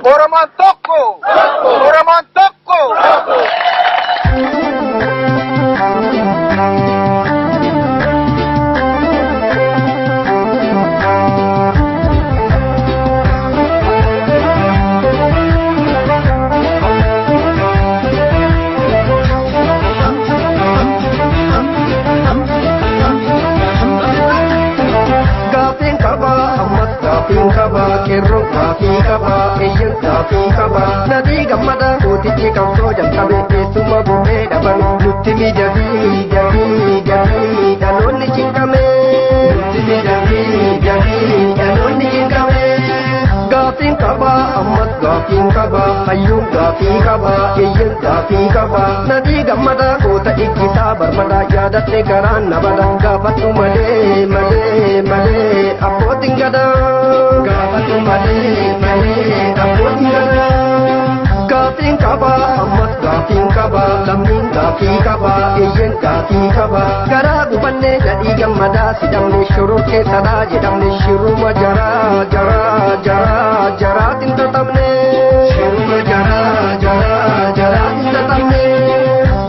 Oroman tokko! Oroman tokko! Kerro kafi kaba, eyyan kafi kaba. Nadi gamada kutichi kamto jamtabe esuma bume daban. Luttimi jabi, dalonni chingame. Luttimi jabi, dalonni chingame. Gafin kaba, ammat gafin kaba. Hayyun gafi kaba, eyyan gafi kaba. Nadi gamada kota ikkisa barbada yadatte garan nabada. Gafatu male, appotin gada. Gafatu male, appotin gada. Gafin kaba, ammas gafin kaba. Lammin gafi kaba, eyyan gafi kaba. Gara gubanne jadi gammada sidamne shurur ke sada jedamne shuruma jara tintatamne. Shuruma jara tintatamne.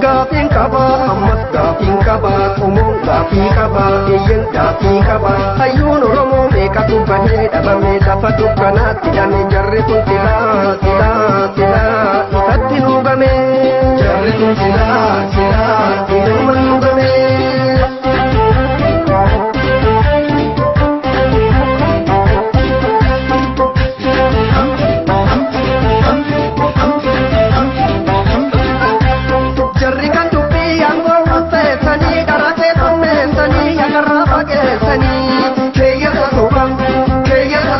Gafin kaba, ammas gafin kaba. Kumung gafi kaba, eyyan gafi kaba. Hayyun oromo meka tubbane dabame lafa dubbana tidame jarri kun tila isatti nugame. Jarri kun tila inuman nugame. Jarri kan dubbi angoo murteessanii daraatee tommeessanii yakarraa fageessanii. Keeyyata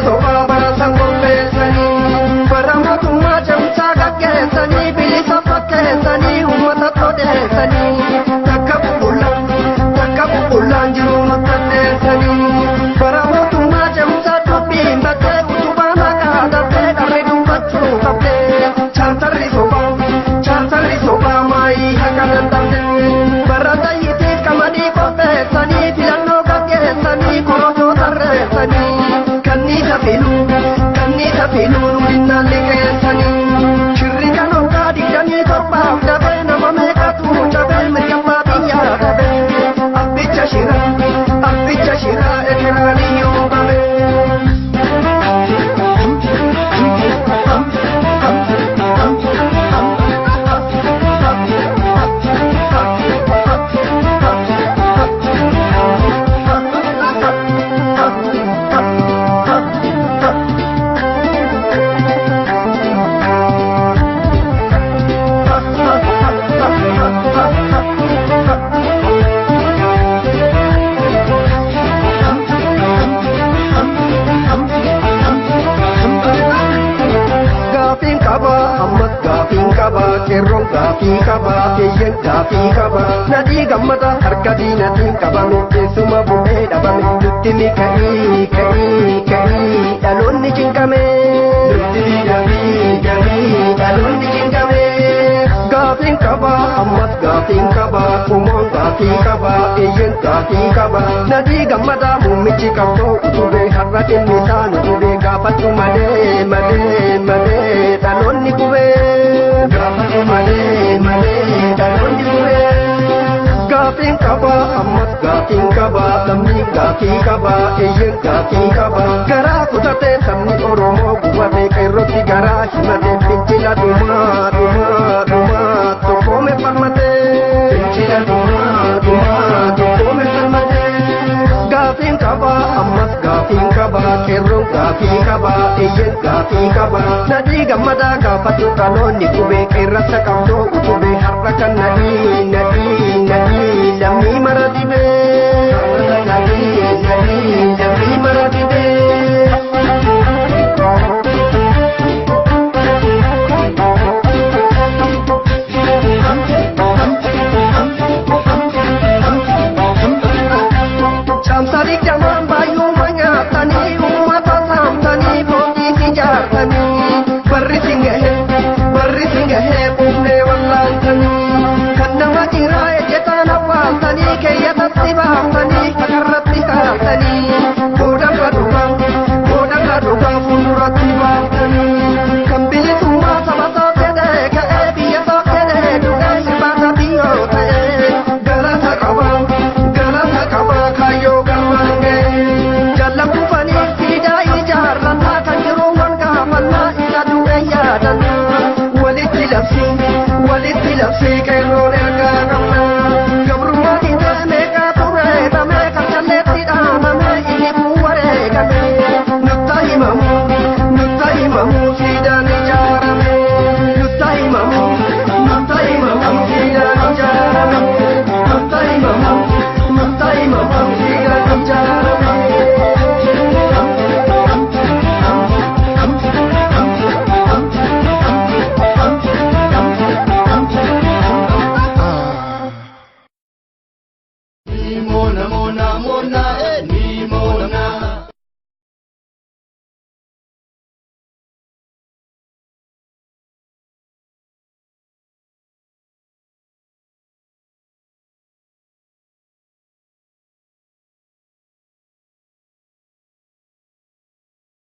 sobaa barasan qopheessanii. Bara mootummaa cimsaa gaggeessanii bilisa fakkeessanii uummata todeessanii. Takka bubbullaan jiru murteessanii. Bara mootummaa cimsaa dubbiin battee utubaa maqaa dhabdee dharri dubbachuu qabdee. Chaantarri sobaa maayii akka danda'amne. Bara tayyitiif qamadii qopheessanii filannoo gaggeessanii korojoo tarreessanii. Kanniisa filuu nudinnaan liqeessanii. Shirri kan hoggaa 27 dabee nama meeqatu cabee mirgabbaa biyyaa dabee. Abbicha shiraa ekeraanii yoobame. Kerroon gaafii qaba, eyyan gaafii qaba. Nadii gammada harka diinatiin qabame keessuma bu'ee dhabame. Luttimi ka'ii dhaloonni cinqame. Luttimi dhaloonni cinqame. Gaafiin qaba, ammas gaafiin qaba. Kumoon gaafii qaba, eyyan gaafii qaba. Nadii gammada muummichi qabdoo utubee har'a dhimmi isaan utubee gaafatu malee dhaloonni gubee. Gafatu malee dhaloonni gubee. Gaafiin qaba, ammas gaafiin qaba. Lamni gaafii qaba, eyyan gaafii qaba. Garaa kutatee sabni Oromoo gubatee qeerrotti garaa himatee fincila dhumaa tokkoome falmatee. Fincila dhumaa tokkoome falmatee. Gaafiin qaba, ammas gaafiin qaba. Kerroon gaafii qaba, eyyan gaafii qaba. Nadii gammadaa gaafatu dhaloonni gubee qeerrasa qabdoo utubee har'a kan nadii lammii mara dibee. Lammii mara dibee. Caamsarii jamaan baay'uma nyaatanii uummata saamtanii boondiisi jaartanii. Barri singahee buufnee wallaaltanii. Kan nama dhiiraa ejjetaan awwaaltanii keeyyatatti labsii qeerroon